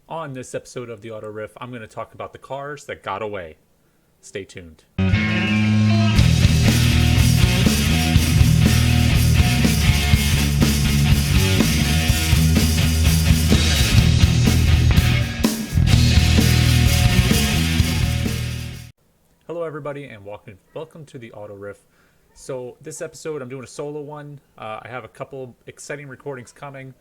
On this episode of the Auto Riff, I'm going to talk about the cars that got away. Stay tuned. Hello, everybody, and welcome to the Auto Riff. So, this episode, I'm doing a solo one. I have a couple exciting recordings coming,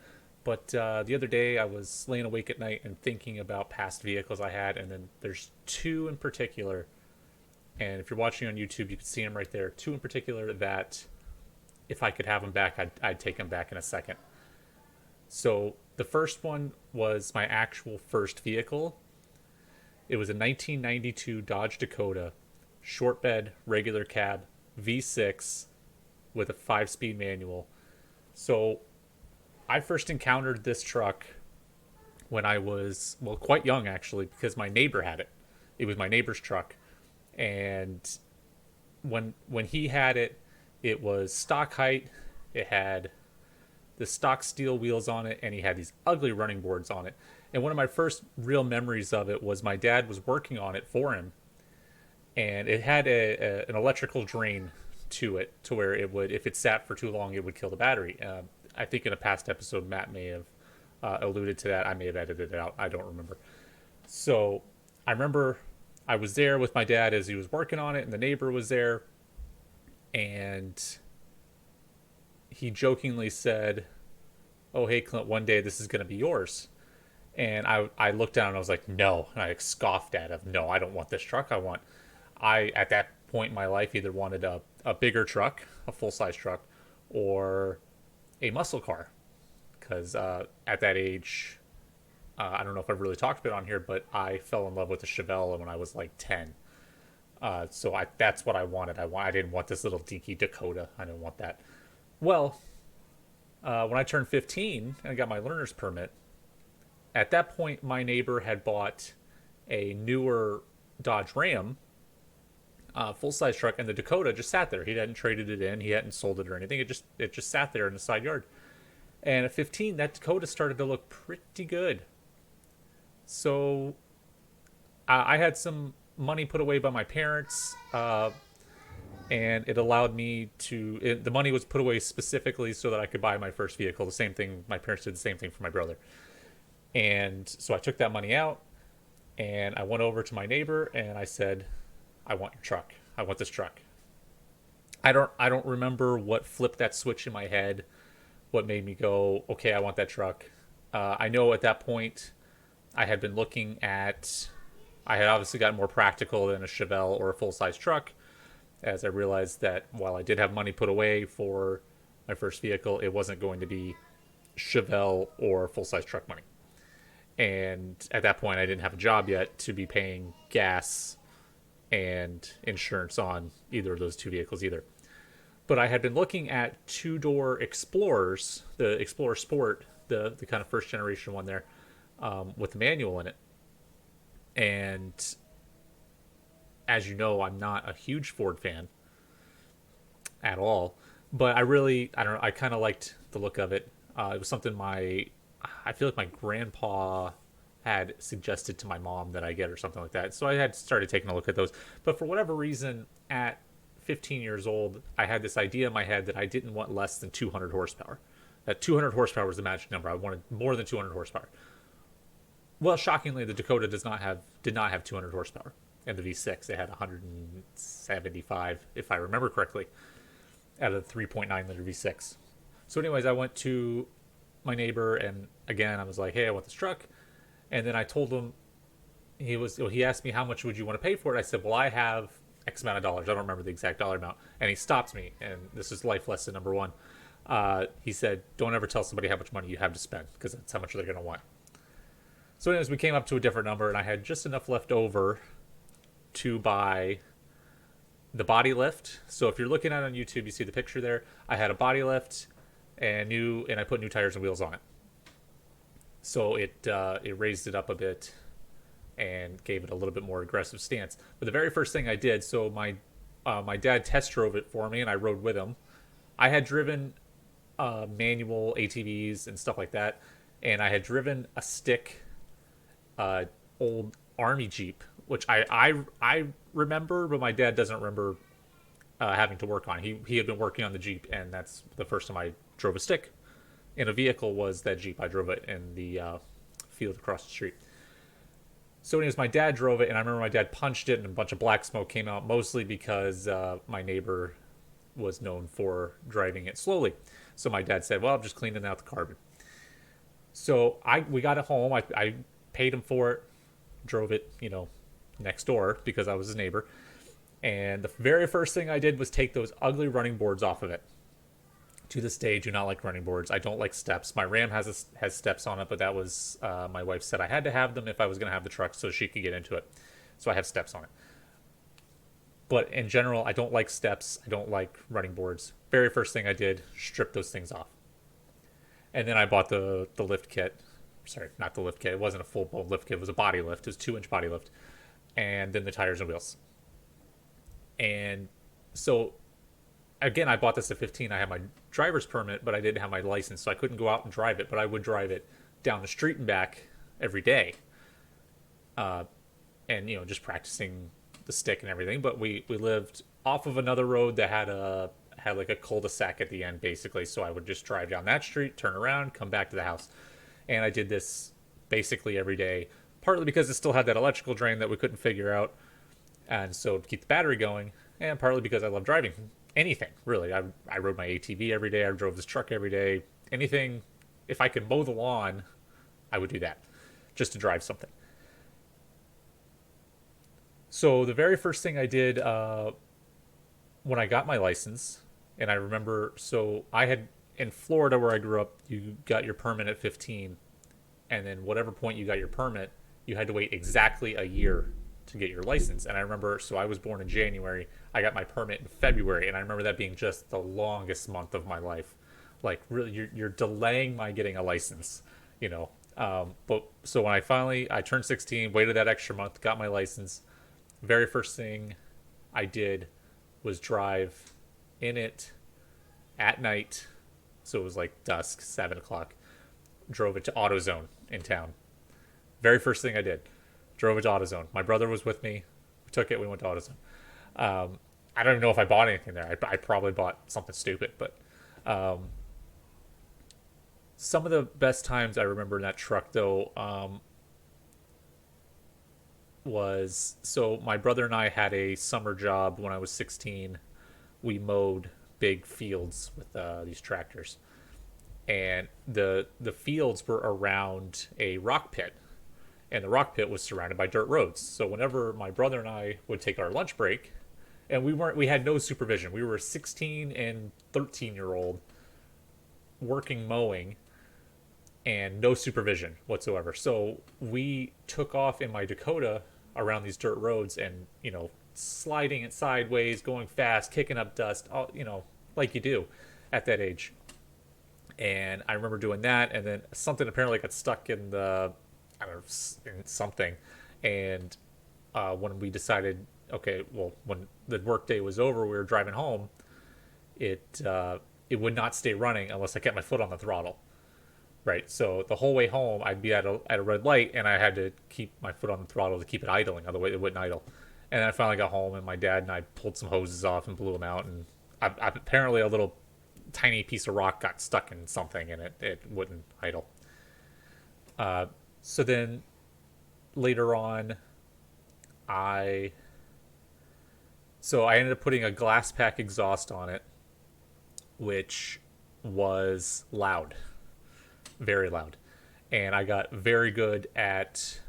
but the other day I was laying awake at night and thinking about past vehicles I had, and then there's two in particular. And if you're watching on YouTube, you can see them right there. Two in particular that, if I could have them back, I'd take them back in a second. So, the first one was my actual first vehicle. It was a 1992 Dodge Dakota, short bed, regular cab, V6 with a 5-speed manual. So I first encountered this truck when I was, well, quite young actually, because my neighbor had it. It was my neighbor's truck. And when he had it, it was stock height. It had the stock steel wheels on it, and he had these ugly running boards on it. And one of my first real memories of it was my dad was working on it for him, and it had an electrical drain to it, to where it would, if it sat for too long, it would kill the battery. I think in a past episode, Matt may have alluded to that. I may have edited it out. I don't remember. So I remember I was there with my dad as he was working on it, and the neighbor was there, and he jokingly said, "Oh, hey, Clint, one day this is going to be yours." And I looked down and I was like, no. And I scoffed at him. No, I don't want this truck. At that point in my life, either wanted a bigger truck, a full-size truck, or a muscle car. Because at that age, I don't know if I've really talked about it on here, but I fell in love with a Chevelle when I was like 10. That's what I wanted. I didn't want this little dinky Dakota. I didn't want that. Well, when I turned 15 and I got my learner's permit, at that point, my neighbor had bought a newer Dodge Ram, full-size truck, and the Dakota just sat there. He hadn't traded it in. He hadn't sold it or anything. It just sat there in the side yard. And at 15, that Dakota started to look pretty good. So I had some money put away by my parents, and it allowed me to. The money was put away specifically so that I could buy my first vehicle. The same thing. My parents did the same thing for my brother. And so I took that money out, and I went over to my neighbor and I said, "I want your truck. I want this truck." I don't remember what flipped that switch in my head, what made me go, "Okay, I want that truck." I know at that point I had been looking at. I had obviously gotten more practical than a Chevelle or a full size truck, as I realized that while I did have money put away for my first vehicle, it wasn't going to be Chevelle or full size truck money. And at that point, I didn't have a job yet to be paying gas and insurance on either of those two vehicles either. But I had been looking at two-door Explorers, the Explorer Sport, the kind of first generation one there, with the manual in it. And as you know, I'm not a huge Ford fan at all, but I don't know, I kind of liked the look of it. It was something I feel like my grandpa had suggested to my mom that I get, or something like that. So I had started taking a look at those. But for whatever reason, at 15 years old, I had this idea in my head that I didn't want less than 200 horsepower. That 200 horsepower was the magic number. I wanted more than 200 horsepower. Well, shockingly, the Dakota did not have 200 horsepower. And the V6, it had 175, if I remember correctly, out of the 3.9 liter V6. So anyways, I went to my neighbor, and again I was like, "Hey, I want this truck." And then I told him, he asked me, "How much would you want to pay for it?" I said, "Well, I have X amount of dollars." I don't remember the exact dollar amount. And he stops me, and this is life lesson number one. He said, "Don't ever tell somebody how much money you have to spend, because that's how much they're going to want." So anyways, we came up to a different number, and I had just enough left over to buy the body lift. So if you're looking at it on YouTube, you see the picture there. I had a body lift and I put new tires and wheels on it. So it raised it up a bit and gave it a little bit more aggressive stance. But the very first thing I did, so my dad test drove it for me, and I rode with him. I had driven manual ATVs and stuff like that, and I had driven a stick uh, old army Jeep, which I remember, but my dad doesn't remember having to work on. He had been working on the Jeep, and that's the first time I drove a stick in a vehicle was that Jeep. I drove it in the field across the street. So anyways, my dad drove it, and I remember my dad punched it, and a bunch of black smoke came out, mostly because my neighbor was known for driving it slowly. So my dad said, "Well, I'm just cleaning out the carbon." So we got it home. I paid him for it, drove it, next door because I was his neighbor. And the very first thing I did was take those ugly running boards off of it. To this day, do not like running boards. I don't like steps. My Ram has steps on it, but that was my wife said I had to have them if I was going to have the truck so she could get into it. So I have steps on it. But in general, I don't like steps. I don't like running boards. Very first thing I did, strip those things off. And then I bought the lift kit. Sorry, not the lift kit. It wasn't a full blown lift kit. It was a body lift. It was 2-inch body lift. And then the tires and wheels. And so again, I bought this at 15. I had my driver's permit, but I didn't have my license, so I couldn't go out and drive it. But I would drive it down the street and back every day, and just practicing the stick and everything. But we lived off of another road that had like a cul-de-sac at the end, basically. So I would just drive down that street, turn around, come back to the house, and I did this basically every day. Partly because it still had that electrical drain that we couldn't figure out, and so to keep the battery going, and partly because I love driving anything really. I rode my ATV every day. I drove this truck every day. Anything, if I could mow the lawn, I would do that just to drive something. So the very first thing I did when I got my license, and I remember, so I had in Florida where I grew up, you got your permit at 15, and then whatever point you got your permit, you had to wait exactly a year to get your license. And I remember, so I was born in January. I got my permit in February, and I remember that being just the longest month of my life. Like, really, you're delaying my getting a license, But so when I turned 16, waited that extra month, got my license. Very first thing I did was drive in it at night. So it was like dusk, 7 o'clock. Drove it to AutoZone in town. Very first thing I did. Drove it to AutoZone. My brother was with me. We took it. We went to AutoZone. I don't even know if I bought anything there. I probably bought something stupid, but some of the best times I remember in that truck, though, was so my brother and I had a summer job when I was 16. We mowed big fields with these tractors, and the fields were around a rock pit, and the rock pit was surrounded by dirt roads. So whenever my brother and I would take our lunch break, and we had no supervision. We were a 16 and 13-year-old working mowing and no supervision whatsoever. So we took off in my Dakota around these dirt roads and, sliding it sideways, going fast, kicking up dust, all, like you do at that age. And I remember doing that, and then something apparently got stuck in I don't know, in something. And when we decided, okay, well, when the workday was over, we were driving home, it would not stay running unless I kept my foot on the throttle. Right, so the whole way home, I'd be at a red light, and I had to keep my foot on the throttle to keep it idling, otherwise it wouldn't idle. And then I finally got home, and my dad and I pulled some hoses off and blew them out, and apparently a little tiny piece of rock got stuck in something, and it wouldn't idle. So then later on, I ended up putting a glass pack exhaust on it, which was loud. Very loud. And I got very good at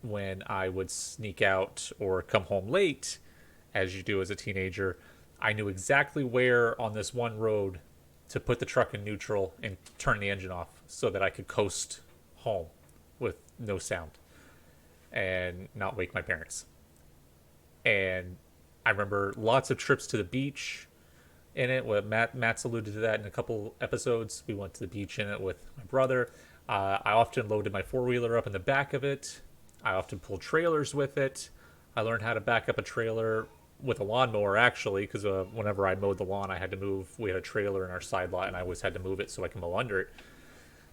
when I would sneak out or come home late, as you do as a teenager. I knew exactly where on this one road to put the truck in neutral and turn the engine off so that I could coast home with no sound and not wake my parents. And I remember lots of trips to the beach in it. Matt's alluded to that in a couple episodes. We went to the beach in it with my brother. I often loaded my four-wheeler up in the back of it. I often pulled trailers with it. I learned how to back up a trailer with a lawnmower, actually, because whenever I mowed the lawn, I had to move. We had a trailer in our side lot, and I always had to move it so I can mow under it.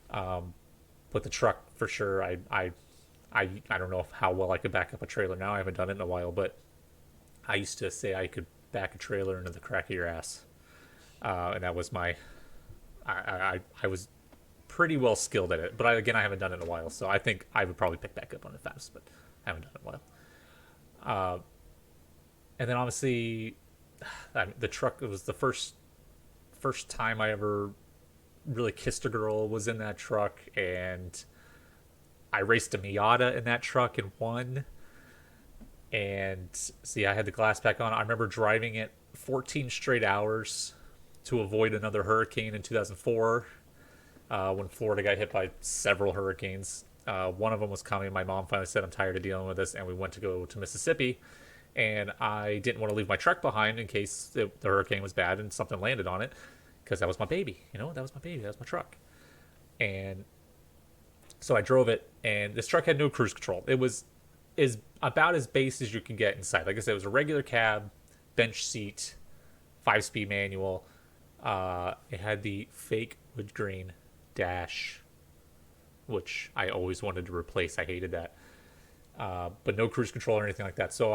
But the truck, for sure, I I don't know how well I could back up a trailer now. I haven't done it in a while, but I used to say I could back a trailer into the crack of your ass, and that was my. I was pretty well skilled at it, but again, I haven't done it in a while, so I think I would probably pick back up on it fast, but I haven't done it in a while. And then obviously, the truck. It was the first time I ever really kissed a girl was in that truck, and I raced a Miata in that truck and won. And see, I had the glass pack on. I remember driving it 14 straight hours to avoid another hurricane in 2004, when Florida got hit by several hurricanes. One of them was coming. My mom finally said, "I'm tired of dealing with this," and we went to go to Mississippi. And I didn't want to leave my truck behind in case the hurricane was bad and something landed on it, because that was my baby. That was my baby. That was my truck. And so I drove it, and this truck had no cruise control. It was about as base as you can get inside. Like I said, it was a regular cab, bench seat, 5-speed manual. It had the fake wood grain dash, which I always wanted to replace. I hated that. But no cruise control or anything like that. So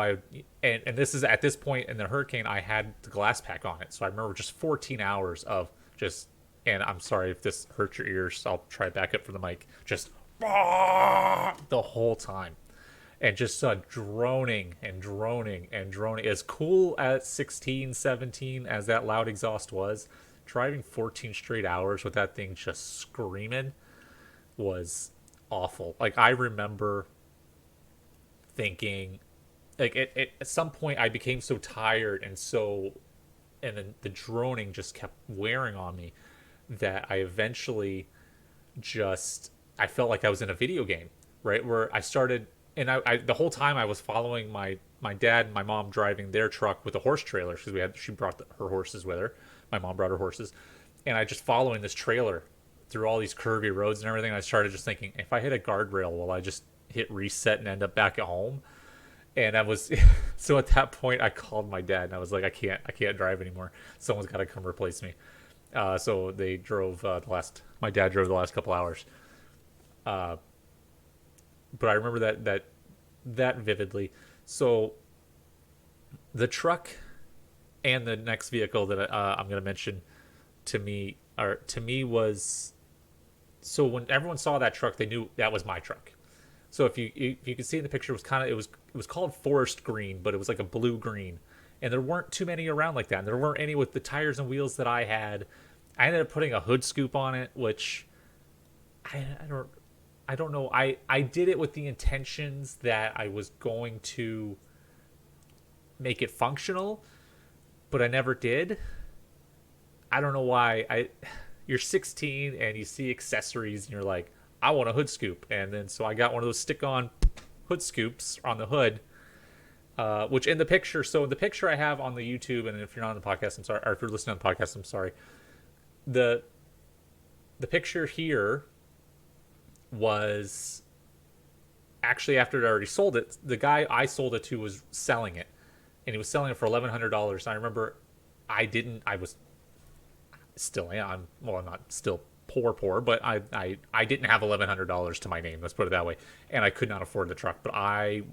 and this is at this point in the hurricane, I had the glass pack on it. So I remember just 14 hours of just, and I'm sorry if this hurts your ears, I'll try back up for the mic, just the whole time. And just droning and droning and droning. As cool at 16, 17 as that loud exhaust was, driving 14 straight hours with that thing just screaming was awful. Like, I remember thinking, like, at some point I became so tired and then the droning just kept wearing on me, that I eventually I felt like I was in a video game, right? Where I started, and I the whole time I was following my dad and my mom driving their truck with a horse trailer, because she brought her horses with her. My mom brought her horses, and I just following this trailer through all these curvy roads and everything. I started just thinking, if I hit a guardrail, will I just hit reset and end up back at home? And I was so at that point I called my dad and I was like, I can't drive anymore. Someone's got to come replace me. So they drove my dad drove the last couple hours. But I remember that vividly. So the truck and the next vehicle that I'm going to mention to me was, so when everyone saw that truck, they knew that was my truck. So if you can see in the picture, it was called forest green, but it was like a blue green, and there weren't too many around like that. And there weren't any with the tires and wheels that I had. I ended up putting a hood scoop on it, which I don't know. I did it with the intentions that I was going to make it functional, but I never did. I don't know why. You're 16 and you see accessories and you're like, I want a hood scoop. And then so I got one of those stick-on hood scoops on the hood, which in the picture I have on the YouTube, and if you're not on the podcast, I'm sorry, or if you're listening on the podcast, I'm sorry. The picture here was actually after I already sold it. The guy I sold it to was selling it, and he was selling it for $1,100. I remember I was still am. Well, I'm not still poor, but I didn't have $1,100 to my name. Let's put it that way, and I could not afford the truck. But I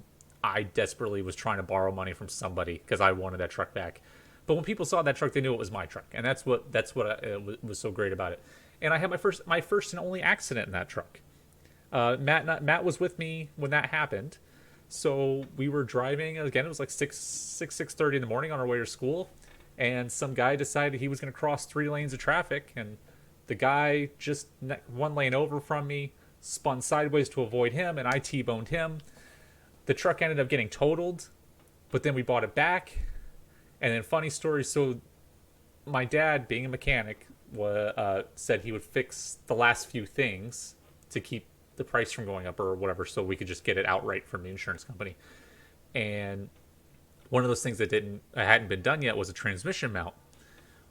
desperately was trying to borrow money from somebody because I wanted that truck back. But when people saw that truck, they knew it was my truck, and that's what was so great about it. And I had my first and only accident in that truck. Matt was with me when that happened, so we were driving. Again, it was like 6:30 in the morning on our way to school, and some guy decided he was going to cross 3 lanes of traffic, and the guy just one lane over from me spun sideways to avoid him, and I T-boned him. The truck ended up getting totaled, but then we bought it back. And then funny story, so my dad, being a mechanic, said he would fix the last few things to keep the price from going up or whatever, so we could just get it outright from the insurance company. And one of those things that hadn't been done yet was a transmission mount.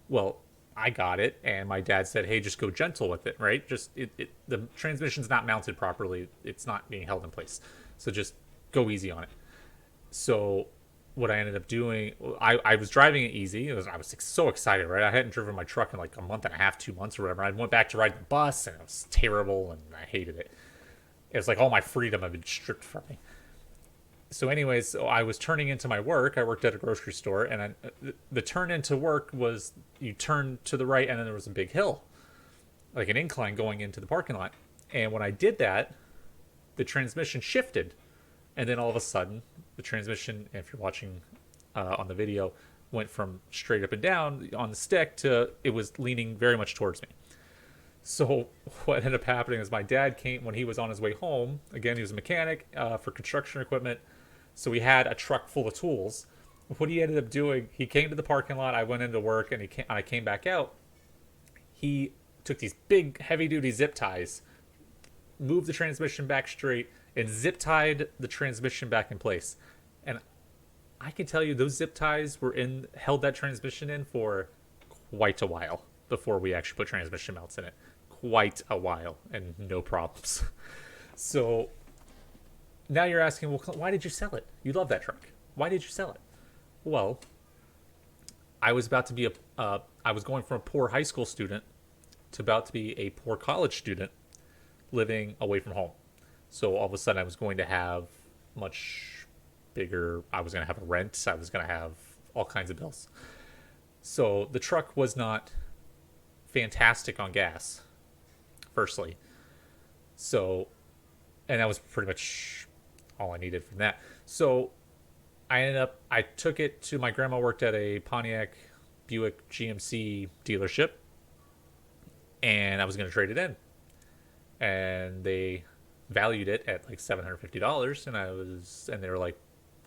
Well, I got it, and my dad said, hey, just go gentle with it, right? Just the transmission's not mounted properly. It's not being held in place. So just go easy on it. So what I ended up doing, I was driving it easy. I was so excited, right? I hadn't driven my truck in like a month and a half, 2 months or whatever. I went back to ride the bus, and it was terrible, and I hated it. It was like all my freedom had been stripped from me. So anyways, so I was turning into my work. I worked at a grocery store, and the turn into work was you turn to the right, and then there was a big hill, like an incline going into the parking lot. And when I did that, the transmission shifted, and then all of a sudden, the transmission, if you're watching on the video, went from straight up and down on the stick to it was leaning very much towards me. So what ended up happening is my dad came when he was on his way home. Again, he was a mechanic for construction equipment, so he had a truck full of tools. What he ended up doing, he came to the parking lot. I went into work, and I came back out. He took these big, heavy-duty zip ties, moved the transmission back straight, and zip tied the transmission back in place. And I can tell you, those zip ties held that transmission in for quite a while before we actually put transmission mounts in it. Quite a while, and no problems. So now you're asking, well, why did you sell it? You love that truck. Why did you sell it? Well, I was about to be I was going from a poor high school student to about to be a poor college student living away from home. So all of a sudden I was going to have much bigger, I was going to have a rent. I was going to have all kinds of bills. So the truck was not fantastic on gas, firstly. So, and that was pretty much all I needed from that. So I took it to, my grandma worked at a Pontiac Buick GMC dealership, and I was going to trade it in. And they valued it at like $750, and they were like,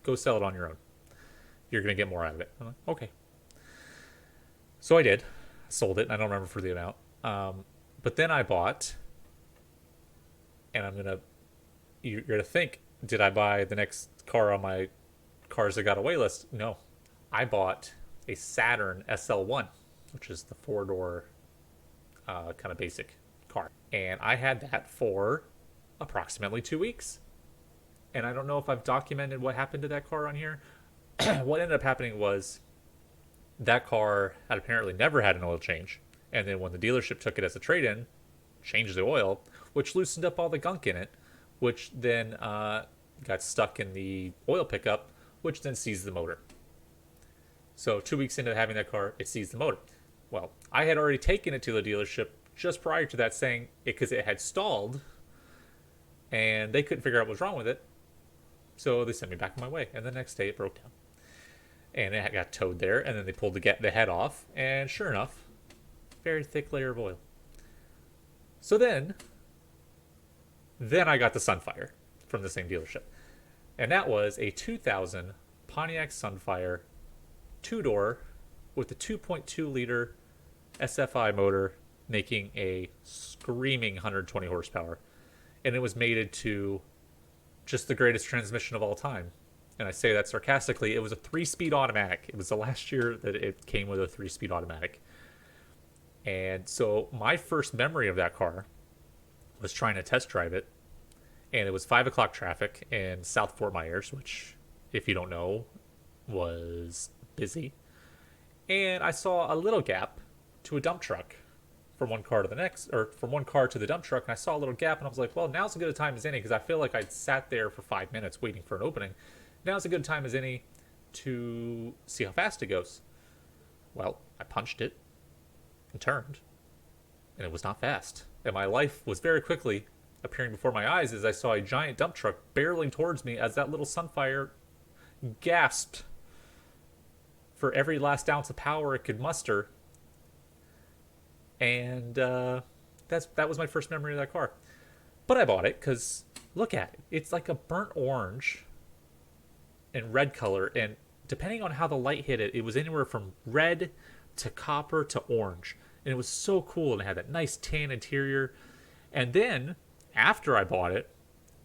go sell it on your own. You're going to get more out of it. I'm like, okay. So I did. Sold it, and I don't remember for the amount. But then I bought, and you're going to think, did I buy the next car on my cars that got away list? No. I bought a Saturn SL1, which is the four-door kind of basic car. And I had that for approximately 2 weeks. And I don't know if I've documented what happened to that car on here. What ended up happening was that car had apparently never had an oil change. And then when the dealership took it as a trade-in, changed the oil, which loosened up all the gunk in it, which then got stuck in the oil pickup, which then seized the motor. So 2 weeks into having that car, it seized the motor. Well, I had already taken it to the dealership just prior to that, saying it because it had stalled, and they couldn't figure out what was wrong with it. So they sent me back on my way, and the next day it broke down. And it got towed there, and then they pulled the head off, and sure enough, very thick layer of oil. So then I got the Sunfire from the same dealership. And that was a 2000 Pontiac Sunfire 2-door with a 2.2 liter SFI motor making a screaming 120 horsepower. And it was mated to just the greatest transmission of all time. And I say that sarcastically. It was a 3-speed automatic. It was the last year that it came with a 3-speed automatic. And so my first memory of that car was trying to test drive it. And it was 5 o'clock traffic in South Fort Myers, which, if you don't know, was busy. And I saw a little gap to a dump truck from one car to the next, or from one car to the dump truck. And I saw a little gap, and I was like, well, now's as good a time as any, because I feel like I'd sat there for 5 minutes waiting for an opening. Now's a good time as any to see how fast it goes. Well, I punched it and turned, and it was not fast. And my life was very quickly appearing before my eyes as I saw a giant dump truck barreling towards me as that little Sunfire gasped for every last ounce of power it could muster. And that was my first memory of that car. But I bought it because, look at it. It's like a burnt orange and red color. And depending on how the light hit it, it was anywhere from red to copper to orange. And it was so cool. And it had that nice tan interior. And then, after I bought it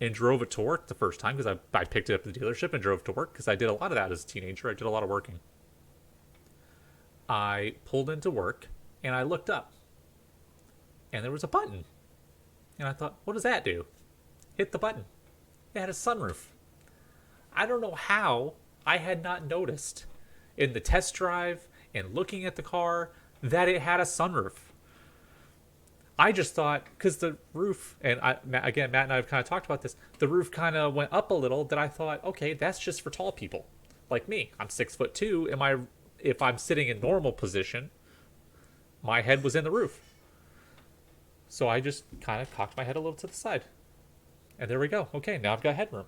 and drove it to work the first time, because I picked it up at the dealership and drove it to work, because I did a lot of that as a teenager. I did a lot of working. I pulled into work, and I looked up. And there was a button. And I thought, what does that do? Hit the button. It had a sunroof. I don't know how I had not noticed in the test drive and looking at the car that it had a sunroof. I just thought, because the roof, and again, Matt and I have kind of talked about this, the roof kind of went up a little, that I thought, okay, that's just for tall people like me. I'm 6'2". If I'm sitting in normal position, my head was in the roof. So I just kind of cocked my head a little to the side. And there we go. Okay, now I've got headroom.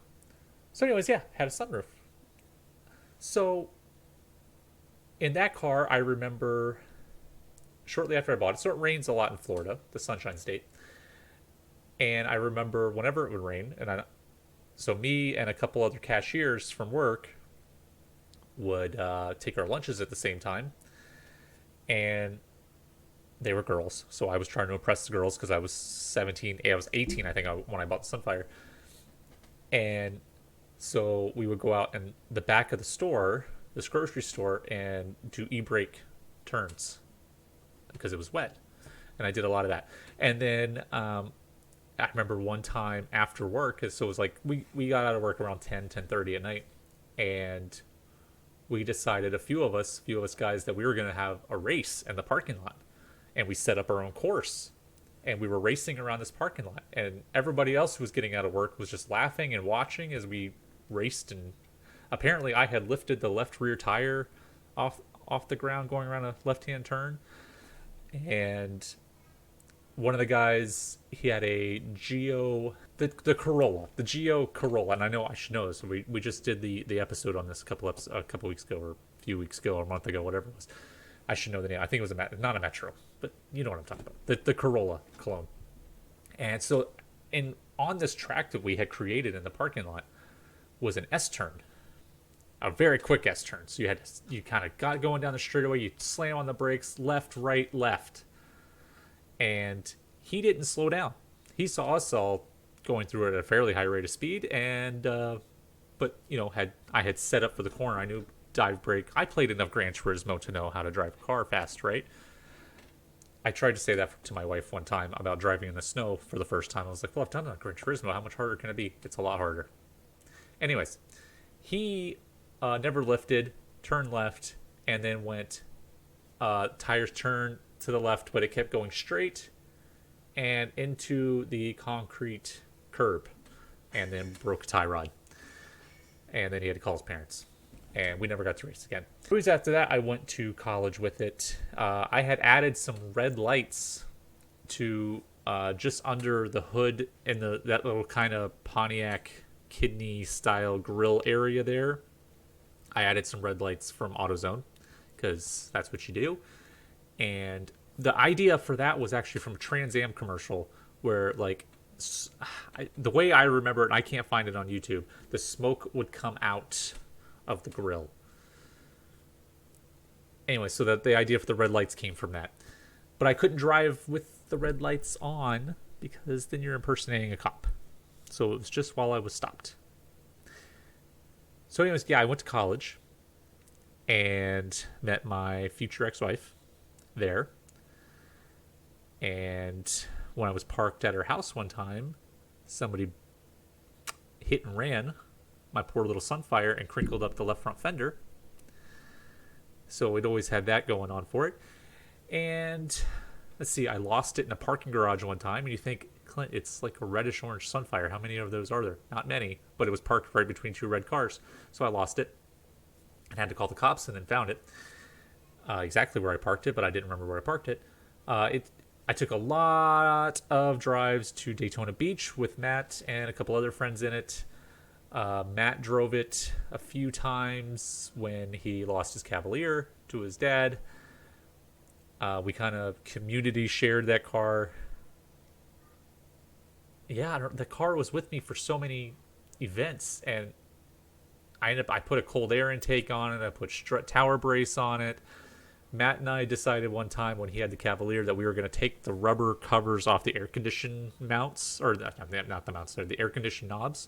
So anyways, yeah, had a sunroof. So in that car, I remember shortly after I bought it, so it rains a lot in Florida, the Sunshine State. And I remember whenever it would rain, so me and a couple other cashiers from work would take our lunches at the same time. And they were girls, so I was trying to impress the girls because I was 17. I was 18, I think, when I bought the Sunfire. And so we would go out in the back of the store, this grocery store, and do e-brake turns because it was wet. And I did a lot of that. And then I remember one time after work, so it was like we got out of work around 10:30 at night, and we decided, a few of us guys, that we were going to have a race in the parking lot. And we set up our own course, and we were racing around this parking lot, and everybody else who was getting out of work was just laughing and watching as we raced. And apparently I had lifted the left rear tire off the ground going around a left-hand turn. And one of the guys, he had a the Corolla, the Geo Corolla, and I know I should know this. We just did the episode on this a couple weeks ago, or a few weeks ago, or a month ago, whatever it was. I should know the name. I think it was not a Metro, but you know what I'm talking about. The Corolla clone. And so on this track that we had created in the parking lot was an S-turn. A very quick S-turn. So you kind of got going down the straightaway, you slam on the brakes, left, right, left. And he didn't slow down. He saw us all going through it at a fairly high rate of speed, and but I had set up for the corner. I knew dive brake. I played enough Gran Turismo to know how to drive a car fast, right? I tried to say that to my wife one time about driving in the snow for the first time. I was like, well, I've done it on Gran Turismo. How much harder can it be? It's a lot harder. Anyways, he never lifted, turned left, and then went tires turned to the left, but it kept going straight and into the concrete curb, and then broke a tie rod. And then he had to call his parents. And we never got to race again. 2 weeks after that, I went to college with it. I had added some red lights to just under the hood in that little kind of Pontiac kidney style grill area there. I added some red lights from AutoZone because that's what you do. And the idea for that was actually from a Trans Am commercial where, like, the way I remember it, and I can't find it on YouTube, the smoke would come out of the grill. Anyway, so that the idea for the red lights came from that. But I couldn't drive with the red lights on because then you're impersonating a cop. So it was just while I was stopped. So anyways, yeah, I went to college and met my future ex-wife there. And when I was parked at her house one time, somebody hit and ran my poor little Sunfire and crinkled up the left front fender. So it always had that going on for it. And let's see, I lost it in a parking garage one time. And you think, Clint, it's like a reddish orange Sunfire. How many of those are there? Not many, but it was parked right between two red cars. So I lost it and had to call the cops, and then found it exactly where I parked it, but I didn't remember where I parked it. I took a lot of drives to Daytona Beach with Matt and a couple other friends in it. Matt drove it a few times when he lost his Cavalier to his dad. We kind of community shared that car. Yeah, the car was with me for so many events, and I put a cold air intake on it. I put strut tower brace on it. Matt and I decided one time when he had the Cavalier that we were going to take the rubber covers off the air condition mounts, or not the mounts, the air condition knobs,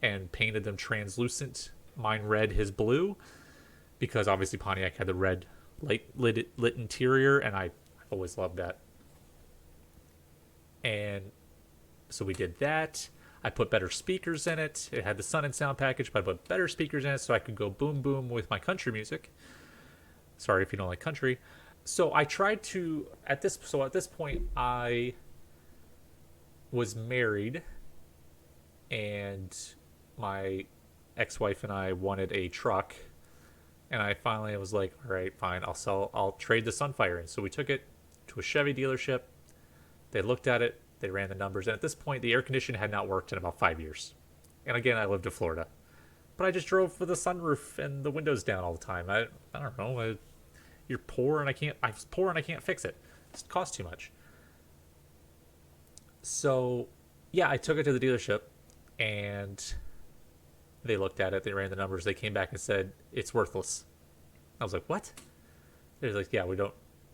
and painted them translucent. Mine red, his blue, because obviously Pontiac had the red lit interior, and I've always loved that. And so we did that. I put better speakers in it. It had the Sun and Sound package, but I put better speakers in it so I could go boom boom with my country music. Sorry if you don't like country. So I tried to at this point I was married, and my ex-wife and I wanted a truck, and I finally was like, all right, fine, I'll trade the Sunfire in. So we took it to a Chevy dealership. They looked at it, they ran the numbers, and at this point, the air conditioning had not worked in about 5 years. And again, I lived in Florida, but I just drove with the sunroof and the windows down all the time. I don't know. You're poor, and I was poor and I can't fix it. It costs too much. So, yeah, I took it to the dealership, and they looked at it. They ran the numbers. They came back and said it's worthless. I was like, what? They're like, yeah, we don't.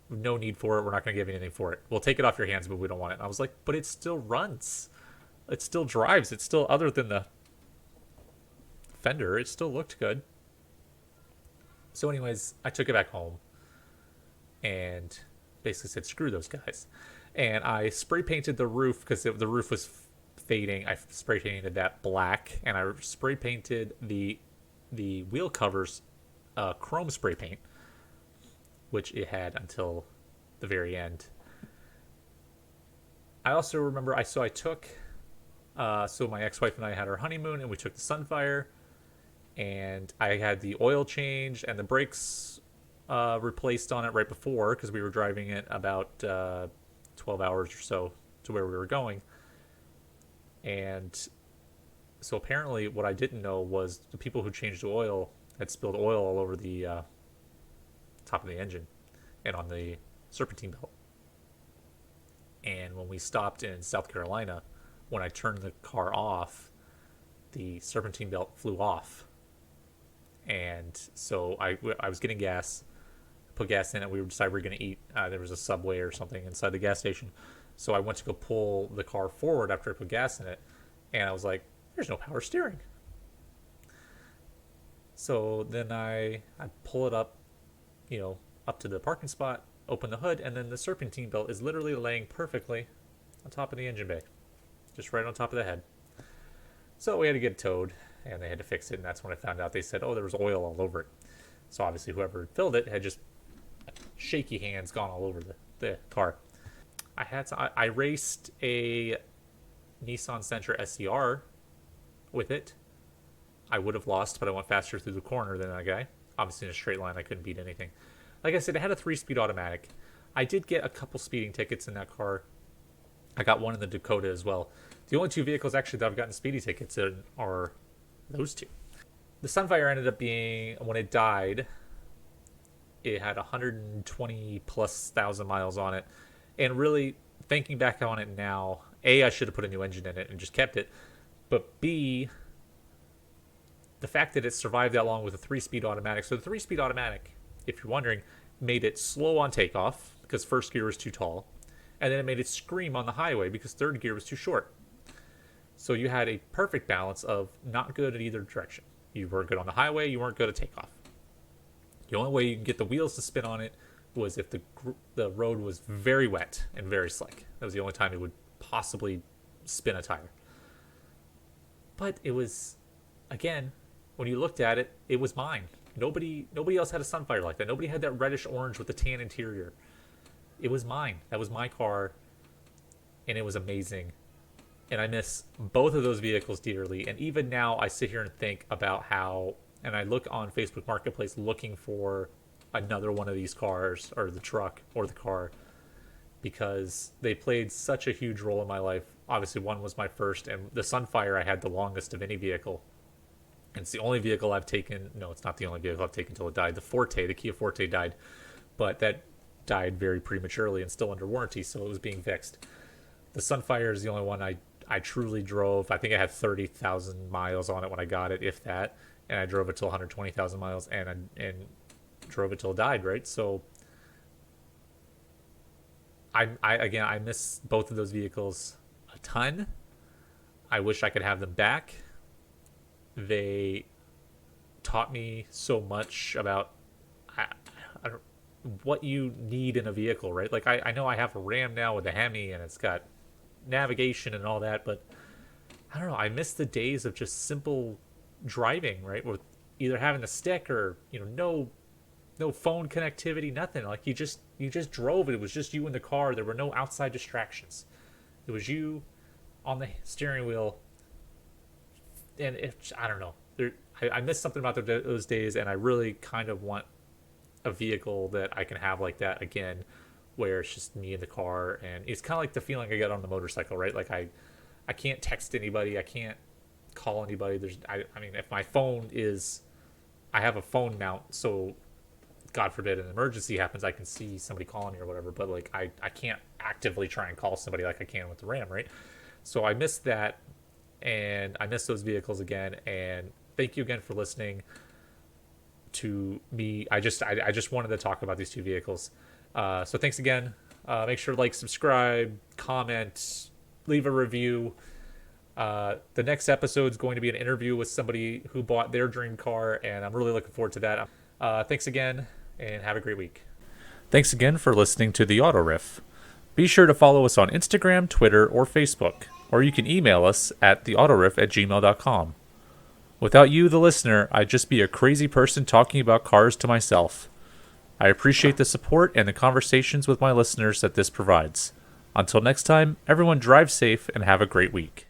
No need for it. We're not going to give you anything for it. We'll take it off your hands, but we don't want it. And I was like, but it still runs. It still drives. It still, other than the fender, it still looked good. So, anyways, I took it back home and basically said, screw those guys. And I spray painted the roof because the roof was fading. I spray painted that black, and I spray painted the wheel covers chrome spray paint, which it had until the very end. I also remember I took so my ex-wife and I had our honeymoon, and we took the Sunfire, and I had the oil change and the brakes replaced on it right before, because we were driving it about 12 hours or so to where we were going. And so apparently what I didn't know was the people who changed the oil had spilled oil all over the top of the engine and on the serpentine belt. And when we stopped in South Carolina, when I turned the car off, the serpentine belt flew off. And so I was getting gas, put gas in it. We decided we were going to eat. There was a Subway or something inside the gas station. So I went to go pull the car forward after I put gas in it. And I was like, there's no power steering. So then I pull it up, up to the parking spot, open the hood, and then the serpentine belt is literally laying perfectly on top of the engine bay, just right on top of the head. So we had to get it towed, and they had to fix it, and that's when I found out. They said, oh, there was oil all over it. So obviously whoever filled it had just shaky hands gone all over the car. I raced a Nissan Sentra SCR with it. I would have lost, but I went faster through the corner than that guy. Obviously in a straight line, I couldn't beat anything. Like I said, it had a 3-speed automatic. I did get a couple speeding tickets in that car. I got one in the Dakota as well. The only two vehicles actually that I've gotten speeding tickets in are those two. The Sunfire ended up being, when it died, it had 120 plus thousand miles on it. And really, thinking back on it now, A, I should have put a new engine in it and just kept it. But B, the fact that it survived that long with a 3-speed automatic. So the 3-speed automatic, if you're wondering, made it slow on takeoff because first gear was too tall. And then it made it scream on the highway because third gear was too short. So you had a perfect balance of not good in either direction. You weren't good on the highway, you weren't good at takeoff. The only way you can get the wheels to spin on it was if the road was very wet and very slick. That was the only time it would possibly spin a tire. But it was, again, when you looked at it, it was mine. Nobody else had a Sunfire like that. Nobody had that reddish orange with the tan interior. It was mine. That was my car, and it was amazing. And I miss both of those vehicles dearly. And even now, I sit here and think about how, and I look on Facebook Marketplace looking for another one of these cars, or the truck, or the car, because they played such a huge role in my life. Obviously, one was my first, and the Sunfire I had the longest of any vehicle. And it's the only vehicle I've taken. No, it's not the only vehicle I've taken until it died. The Kia Forte died, but that died very prematurely and still under warranty, so it was being fixed. The Sunfire is the only one I truly drove. I think I had 30,000 miles on it when I got it, if that, and I drove it till 120,000 miles, and drove it till it died, right? So I miss both of those vehicles a ton. I wish I could have them back. They taught me so much about I don't, what you need in a vehicle, right? Like I know I have a Ram now with a Hemi, and it's got navigation and all that, but I don't know. I miss the days of just simple driving, right? With either having a stick or no phone connectivity, nothing. Like you just drove. It was just you in the car. There were no outside distractions. It was you on the steering wheel, and I don't know. I miss something about those days, and I really kind of want a vehicle that I can have like that again, where it's just me in the car, and it's kind of like the feeling I get on the motorcycle, right? Like I can't text anybody, I can't call anybody. I mean, if my phone is, I have a phone mount, so God forbid an emergency happens, I can see somebody calling me or whatever. But like I can't actively try and call somebody like I can with the Ram, right? So I miss that, and I miss those vehicles again. And thank you again for listening to me. I just wanted to talk about these two vehicles. So thanks again. Make sure to like, subscribe, comment, leave a review. The next episode is going to be an interview with somebody who bought their dream car, and I'm really looking forward to that. Thanks again, and have a great week. Thanks again for listening to the Auto Riff. Be sure to follow us on Instagram, Twitter, or Facebook, or you can email us at theautoriff@gmail.com. Without you, the listener, I'd just be a crazy person talking about cars to myself. I appreciate the support and the conversations with my listeners that this provides. Until next time, everyone drive safe and have a great week.